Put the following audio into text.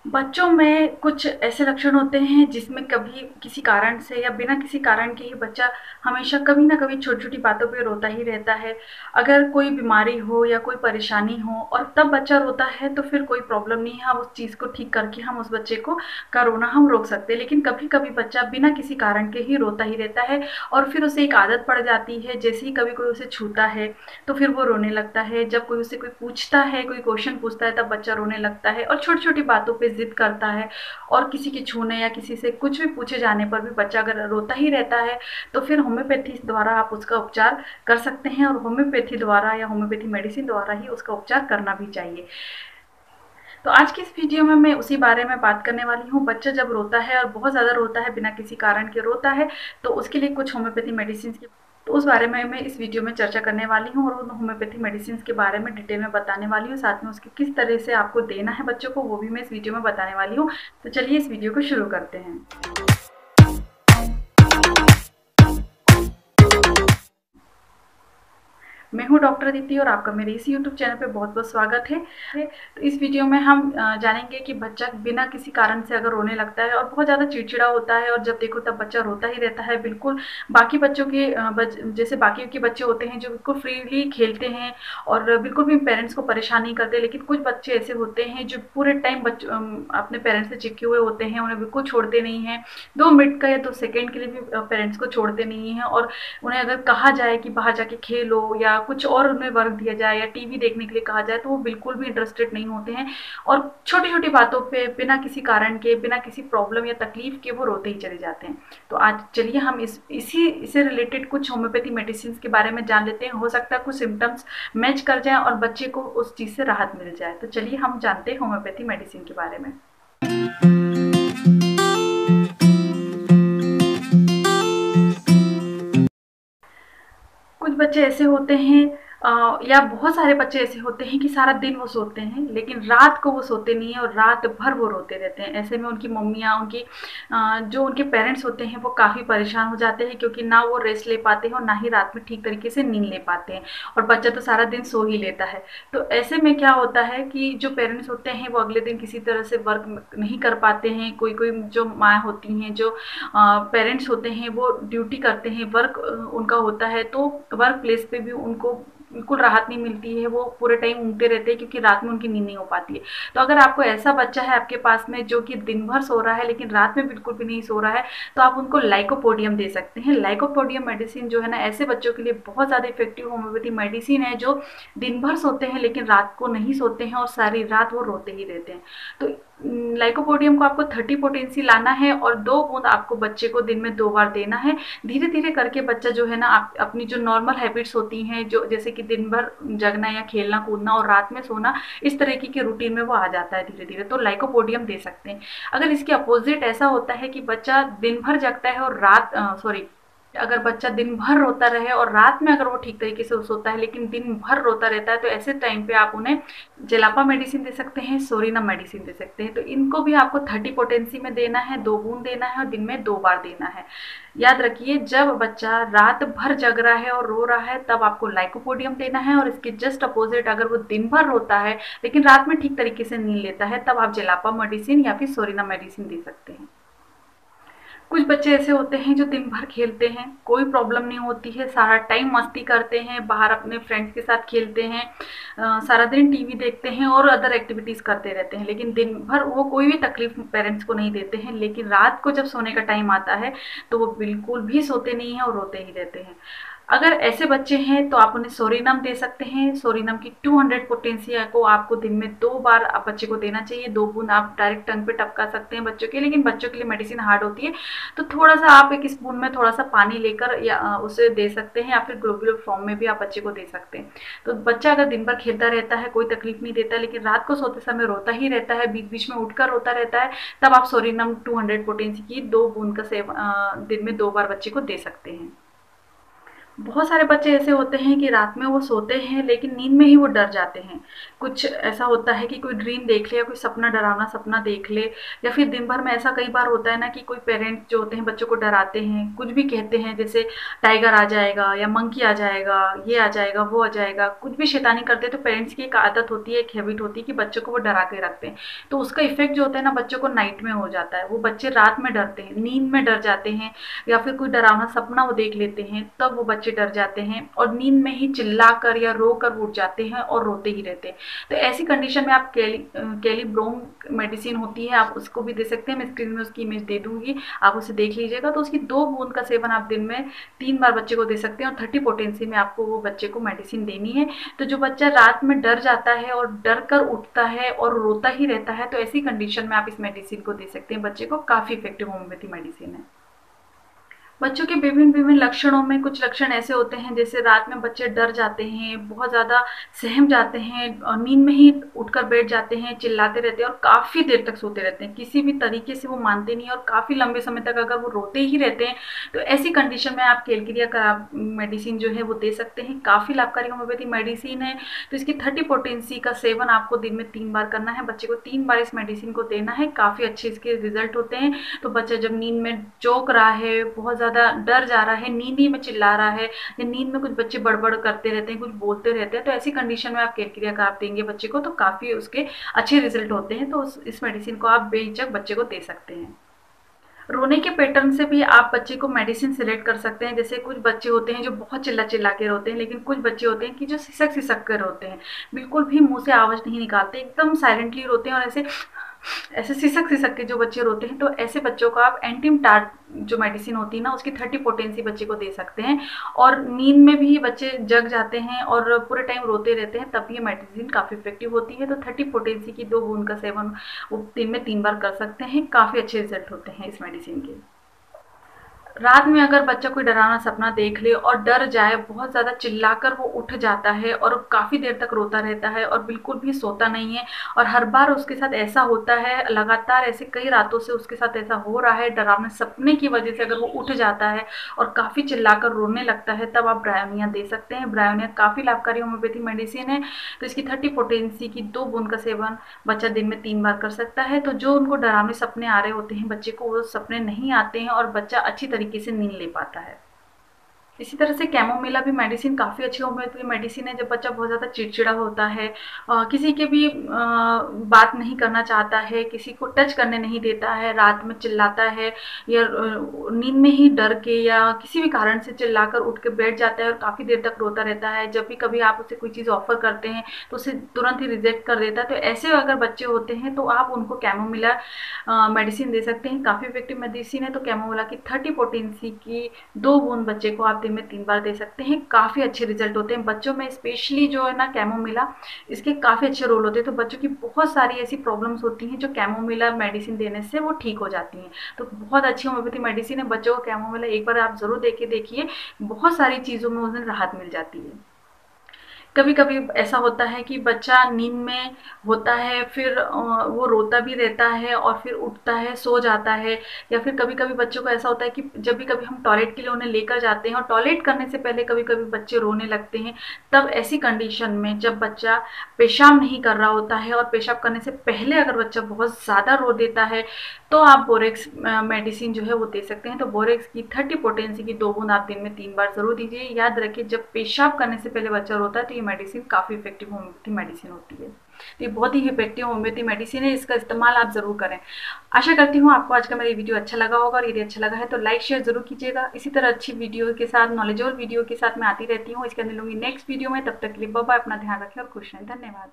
बच्चों में कुछ ऐसे लक्षण होते हैं जिसमें कभी किसी कारण से या बिना किसी कारण के ही बच्चा हमेशा कभी न कभी छोटी-छोटी बातों पे रोता ही रहता है। अगर कोई बीमारी हो या कोई परेशानी हो और तब बच्चा रोता है तो फिर कोई प्रॉब्लम नहीं है, हम उस चीज़ को ठीक करके हम उस बच्चे को का रोना हम रोक सकते हैं। लेकिन कभी-कभी बच्चा बिना किसी कारण के ही रोता ही रहता है और फिर उसे एक आदत पड़ जाती है, जैसे ही कभी कोई उसे छूता है तो फिर वो रोने लगता है। जब कोई उससे कोई पूछता है, कोई क्वेश्चन पूछता है तब बच्चा रोने लगता है और छोटी-छोटी बातों पे ज़िद करता है और किसी के छूने या किसी से कुछ भी पूछे जाने पर भी बच्चा अगर रोता ही रहता है तो फिर होम्योपैथी द्वारा आप उसका उपचार कर सकते हैं और होम्योपैथी द्वारा या होम्योपैथी मेडिसिन द्वारा ही उसका उपचार करना भी चाहिए। तो आज की इस वीडियो में मैं उसी बारे में बात करने वाली हूँ। बच्चा जब रोता है और बहुत ज़्यादा रोता है, बिना किसी कारण के रोता है, तो उसके लिए कुछ होम्योपैथी मेडिसिन्स की तो उस बारे में मैं इस वीडियो में चर्चा करने वाली हूँ और उन होम्योपैथी मेडिसिन्स के बारे में डिटेल में बताने वाली हूँ। साथ में उसके किस तरह से आपको देना है बच्चों को, वो भी मैं इस वीडियो में बताने वाली हूँ। तो चलिए इस वीडियो को शुरू करते हैं। मैं हूँ डॉक्टर अदिति और आपका मेरे इस यूट्यूब चैनल पे बहुत-बहुत स्वागत है। तो इस वीडियो में हम जानेंगे कि बच्चा बिना किसी कारण से अगर रोने लगता है और बहुत ज़्यादा चिड़चिड़ा होता है और जब देखो तब बच्चा रोता ही रहता है, बिल्कुल बाकी बच्चों के जैसे बाकी के बच्चे होते हैं जो बिल्कुल फ्रीली खेलते हैं और बिल्कुल भी पेरेंट्स को परेशान नहीं करते, लेकिन कुछ बच्चे ऐसे होते हैं जो पूरे टाइम अपने पेरेंट्स से चिपके हुए होते हैं, उन्हें बिल्कुल छोड़ते नहीं हैं। 2 मिनट का या 2 सेकंड के लिए भी पेरेंट्स को छोड़ते नहीं हैं और उन्हें अगर कहा जाए कि बाहर जाके खेलो या कुछ और उन्हें वर्क दिया जाए या टीवी देखने के लिए कहा जाए तो वो बिल्कुल भी इंटरेस्टेड नहीं होते हैं और छोटी-छोटी बातों पे बिना किसी कारण के, बिना किसी प्रॉब्लम या तकलीफ के वो रोते ही चले जाते हैं। तो आज चलिए हम इससे रिलेटेड कुछ होम्योपैथी मेडिसिन के बारे में जान लेते हैं। हो सकता है कुछ सिम्पटम्स मैच कर जाएँ और बच्चे को उस चीज़ से राहत मिल जाए। तो चलिए हम जानते हैं होम्योपैथी मेडिसिन के बारे में। कुछ बच्चे ऐसे होते हैं या बहुत सारे बच्चे ऐसे होते हैं कि सारा दिन वो सोते हैं लेकिन रात को वो सोते नहीं हैं और रात भर वो रोते रहते हैं। ऐसे में उनकी मम्मियाँ, उनकी जो उनके पेरेंट्स होते हैं वो काफ़ी परेशान हो जाते हैं क्योंकि ना वो रेस्ट ले पाते हैं और ना ही रात में ठीक तरीके से नींद ले पाते हैं और बच्चा तो सारा दिन सो ही लेता है। तो ऐसे में क्या होता है कि जो पेरेंट्स होते हैं वो अगले दिन किसी तरह से वर्क नहीं कर पाते हैं। कोई-कोई जो माँ होती हैं, जो पेरेंट्स होते हैं वो ड्यूटी करते हैं, वर्क उनका होता है तो वर्क प्लेस पे भी उनको बिल्कुल राहत नहीं मिलती है, वो पूरे टाइम ऊँगते रहते हैं क्योंकि रात में उनकी नींद नहीं हो पाती है। तो अगर आपको ऐसा बच्चा है आपके पास में जो कि दिन भर सो रहा है लेकिन रात में बिल्कुल भी नहीं सो रहा है, तो आप उनको लाइकोपोडियम दे सकते हैं। लाइकोपोडियम मेडिसिन जो है ना ऐसे बच्चों के लिए बहुत ज़्यादा इफ़ेक्टिव होम्योपैथी मेडिसिन है जो दिन भर सोते हैं लेकिन रात को नहीं सोते हैं और सारी रात वो रोते ही रहते हैं। तो लाइकोपोडियम को आपको 30 पोटेंसी लाना है और 2 बूँद आपको बच्चे को दिन में 2 बार देना है। धीरे-धीरे करके बच्चा जो है ना आप अपनी जो नॉर्मल हैबिट्स होती हैं जो जैसे कि दिन भर जगना या खेलना कूदना और रात में सोना, इस तरीके के रूटीन में वो आ जाता है धीरे-धीरे, तो लाइकोपोडियम दे सकते हैं। अगर इसके अपोज़िट ऐसा होता है कि बच्चा दिन भर जगता है और अगर बच्चा दिन भर रोता रहे और रात में अगर वो ठीक तरीके से सोता है लेकिन दिन भर रोता रहता है तो ऐसे टाइम पे आप उन्हें जेलापा मेडिसिन दे सकते हैं, सोरिनम मेडिसिन दे सकते हैं। तो इनको भी आपको 30 पोटेंसी में देना है, 2 बूँद देना है और दिन में 2 बार देना है। याद रखिए जब बच्चा रात भर जग रहा है और रो रहा है तब आपको लाइकोपोडियम देना है और इसके जस्ट अपोज़िट अगर वो दिन भर रोता है लेकिन रात में ठीक तरीके से नींद लेता है तब आप जेलापा मेडिसिन या फिर सोरिनम मेडिसिन दे सकते हैं। कुछ बच्चे ऐसे होते हैं जो दिन भर खेलते हैं, कोई प्रॉब्लम नहीं होती है, सारा टाइम मस्ती करते हैं, बाहर अपने फ्रेंड्स के साथ खेलते हैं, सारा दिन टीवी देखते हैं और अदर एक्टिविटीज़ करते रहते हैं, लेकिन दिन भर वो कोई भी तकलीफ पेरेंट्स को नहीं देते हैं। लेकिन रात को जब सोने का टाइम आता है तो वो बिल्कुल भी सोते नहीं हैं और रोते ही रहते हैं। अगर ऐसे बच्चे हैं तो आप उन्हें सोरिनम दे सकते हैं। सोरिनम की 200 पोटेंशिया को आपको दिन में 2 बार आप बच्चे को देना चाहिए। 2 बूँद आप डायरेक्ट टंग पे टपका सकते हैं बच्चों के, लेकिन बच्चों के लिए मेडिसिन हार्ड होती है, तो थोड़ा-सा आप एक स्पून में थोड़ा-सा पानी लेकर या उसे दे सकते हैं या फिर ग्लोबुलर फॉर्म में भी आप बच्चे को दे सकते हैं। तो बच्चा अगर दिन भर खेलता रहता है, कोई तकलीफ नहीं देता, लेकिन रात को सोते समय रोता ही रहता है, बीच-बीच में उठकर रोता रहता है, तब आप सोरिनम 200 पोटेंसी की 2 बूँद का दिन में 2 बार बच्चे को दे सकते हैं। बहुत सारे बच्चे ऐसे होते हैं कि रात में वो सोते हैं लेकिन नींद में ही वो डर जाते हैं। कुछ ऐसा होता है कि कोई ड्रीम देख ले या कोई सपना डरावना सपना देख ले, या फिर दिन भर में ऐसा कई बार होता है ना कि कोई पेरेंट्स जो होते हैं बच्चों को डराते हैं, कुछ भी कहते हैं जैसे टाइगर आ जाएगा या मंकी आ जाएगा, ये आ जाएगा, वो आ जाएगा, कुछ भी शैतानी करते हैं तो पेरेंट्स की एक आदत होती है, एक हैबिट होती है कि बच्चों को वो डरा के रखते हैं। तो उसका इफ़ेक्ट जो होता है ना बच्चों को नाइट में हो जाता है। वो बच्चे रात में डरते हैं, नींद में डर जाते हैं, या फिर कोई डरावना सपना वो देख लेते हैं तब वो बच्चे डर जाते हैं और नींद में ही चिल्लाकर या रोकर उठ जाते हैं और रोते ही रहते हैं। तो ऐसी कंडीशन में आप कैलिब्रोम मेडिसिन होती है, आप उसको भी दे सकते हैं। मैं स्क्रीन में उसकी इमेज दे दूंगी, आप उसे देख लीजिएगा। तो उसकी 2 बूंद का सेवन आप दिन में 3 बार बच्चे को दे सकते हैं और 30 पोटेंसी में आपको वो बच्चे को मेडिसिन देनी है। तो जो बच्चा रात में डर जाता है और डर कर उठता है और रोता ही रहता है, तो ऐसी कंडीशन में आप इस मेडिसिन को दे सकते हैं बच्चे को। काफ़ी इफेक्टिव होम्योपैथी मेडिसिन है। बच्चों के विभिन्न-विभिन्न लक्षणों में कुछ लक्षण ऐसे होते हैं जैसे रात में बच्चे डर जाते हैं, बहुत ज़्यादा सहम जाते हैं और नींद में ही उठकर बैठ जाते हैं, चिल्लाते रहते हैं और काफ़ी देर तक सोते रहते हैं। किसी भी तरीके से वो मानते नहीं हैं और काफ़ी लंबे समय तक अगर वो रोते ही रहते हैं, तो ऐसी कंडीशन में आप केलक्रिया का आप मेडिसिन जो है वो दे सकते हैं। काफ़ी लाभकारी होम्योपैथी मेडिसिन है। तो इसकी 30 पोटेंसी का सेवन आपको दिन में 3 बार करना है। बच्चे को 3 बार इस मेडिसिन को देना है। काफ़ी अच्छे इसके रिजल्ट होते हैं। तो बच्चा जब नींद में चौंक रहा है, बहुत ज़्यादा डर जा रहा है, नींद ही में चिल्ला रहा है, या नींद में कुछ बच्चे बड़बड़ करते रहते हैं, कुछ बोलते रहते हैं, तो ऐसी कंडीशन में आप केलक्रिया का आप देंगे बच्चे को तो काफ़ी उसके अच्छे रिजल्ट होते हैं। तो इस मेडिसिन को आप बेहिचक बच्चे को दे सकते हैं। रोने के पैटर्न से भी आप बच्चे को मेडिसिन सिलेक्ट कर सकते हैं। जैसे कुछ बच्चे होते हैं जो बहुत चिल्ला चिल्ला के रोते हैं, लेकिन कुछ बच्चे होते हैं कि जो सिसक सिसक कर रोते हैं, बिल्कुल भी मुंह से आवाज़ नहीं निकालते, एकदम साइलेंटली रोते हैं और ऐसे ऐसे सिसक सिसक के जो बच्चे रोते हैं, तो ऐसे बच्चों को आप एंटीम टार्ट जो मेडिसिन होती है ना उसकी 30 पोटेंसी बच्चे को दे सकते हैं। और नींद में भी बच्चे जग जाते हैं और पूरे टाइम रोते रहते हैं, तब ये मेडिसिन काफ़ी इफेक्टिव होती है। तो 30 पोटेंसी की 2 बूंद का सेवन वो दिन में 3 बार कर सकते हैं। काफ़ी अच्छे रिजल्ट होते हैं इस मेडिसिन के। रात में अगर बच्चा कोई डरावना सपना देख ले और डर जाए, बहुत ज़्यादा चिल्लाकर वो उठ जाता है और काफ़ी देर तक रोता रहता है और बिल्कुल भी सोता नहीं है, और हर बार उसके साथ ऐसा होता है, लगातार ऐसे कई रातों से उसके साथ ऐसा हो रहा है, डरावने सपने की वजह से अगर वो उठ जाता है और काफ़ी चिल्लाकर रोने लगता है, तब आप ब्रायोनिया दे सकते हैं। ब्रायोनिया काफ़ी लाभकारी होम्योपैथी मेडिसिन है। तो इसकी 30 पोटेंसी की 2 बूंद का सेवन बच्चा दिन में 3 बार कर सकता है। तो जो उनको डरावने सपने आ रहे होते हैं, बच्चे को वो सपने नहीं आते हैं और बच्चा अच्छी तरीके से नींद ले पाता है। इसी तरह से कैमोमिला भी मेडिसिन काफ़ी अच्छी होम्योपैथी मेडिसिन है। जब बच्चा बहुत ज़्यादा चिड़चिड़ा होता है, किसी के भी बात नहीं करना चाहता है, किसी को टच करने नहीं देता है, रात में चिल्लाता है, या नींद में ही डर के या किसी भी कारण से चिल्लाकर उठ के बैठ जाता है और काफ़ी देर तक रोता रहता है। जब भी कभी आप उसे कोई चीज़ ऑफर करते हैं तो उसे तुरंत ही रिजेक्ट कर देता है। तो ऐसे अगर बच्चे होते हैं तो आप उनको कैमोमिला मेडिसिन दे सकते हैं। काफ़ी इफेक्टिव मेडिसिन है। तो कैमोमिला की 30 पोटेंसी की 2 बूंद बच्चे को आप दिन में 3 बार दे सकते हैं। काफ़ी अच्छे रिजल्ट होते हैं बच्चों में, स्पेशली जो है ना कैमोमिला, इसके काफ़ी अच्छे रोल होते हैं। तो बच्चों की बहुत सारी ऐसी प्रॉब्लम्स होती हैं जो कैमोमिला मेडिसिन देने से वो ठीक हो जाती हैं। तो बहुत अच्छी होम्योपैथी मेडिसिन है। बच्चों को कैमोमिला एक बार आप ज़रूर दे के देखिए, बहुत सारी चीज़ों में उन्हें राहत मिल जाती है। कभी कभी ऐसा होता है कि बच्चा नींद में होता है, फिर वो रोता भी रहता है और फिर उठता है, सो जाता है। या फिर कभी कभी बच्चों को ऐसा होता है कि जब भी कभी हम टॉयलेट के लिए उन्हें लेकर जाते हैं और टॉयलेट करने से पहले कभी कभी बच्चे रोने लगते हैं। तब ऐसी कंडीशन में जब बच्चा पेशाब नहीं कर रहा होता है और पेशाब करने से पहले अगर बच्चा बहुत ज़्यादा रो देता है, तो आप बोरेक्स मेडिसिन जो है वो दे सकते हैं। तो बोरेक्स की 30 पोटेंसी की 2 बूंद आप दिन में 3 बार ज़रूर दीजिए। याद रखिए, जब पेशाब करने से पहले बच्चा रोता है तो ये मेडिसिन काफ़ी इफेक्टिव होम्योपैथी मेडिसिन होती है। तो ये बहुत ही इफेक्टिव होम्योपैथी मेडिसिन है, इसका इस्तेमाल आप ज़रूर करें। आशा करती हूँ आपको आज का मेरा वीडियो अच्छा लगा होगा, और यदि अच्छा लगा है तो लाइक शेयर ज़रूर कीजिएगा। इसी तरह अच्छी वीडियो के साथ, नॉलेजेबल वीडियो के साथ मैं आती रहती हूँ। इसके अंदर लूँगी नेक्स्ट वीडियो में। तब तक के लिए बाय बाय, अपना ध्यान रखें और खुश रहें। धन्यवाद।